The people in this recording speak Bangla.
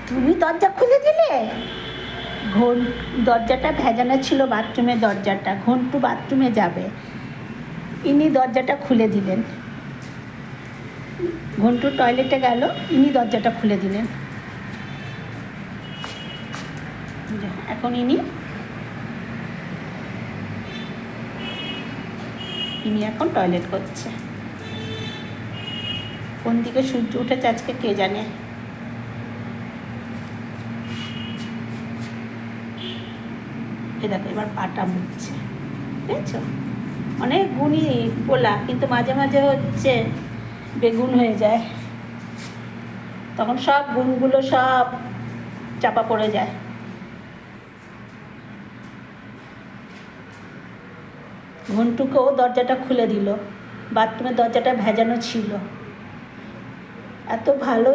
তুমি দরজা খুলে দিলে? দরজাটা ভেজানো ছিল, বাথরুমের দরজাটা। ঘন্টু বাথরুমে যাবে, ইনি দরজাটা খুলে দিলেন। ঘন্টু টয়লেটে গেল, ইনি দরজাটা খুলে দিলেন। এখন ইনি এখন টয়লেট করছে। কোন দিকে সূর্য উঠেছে আজকে কে জানে। এ দেখো এবার পাটা মুছছে, বুঝেছো? অনেক গুণই পোলা, কিন্তু মাঝে মাঝে হচ্ছে বেগুন হয়ে যায়, তখন সব গুণগুলো সব চাপা পড়ে যায়। ঘন্টুকেও দরজাটা খুলে দিল, বাথরুমের দরজাটা ভেজানো ছিল। এত ভালো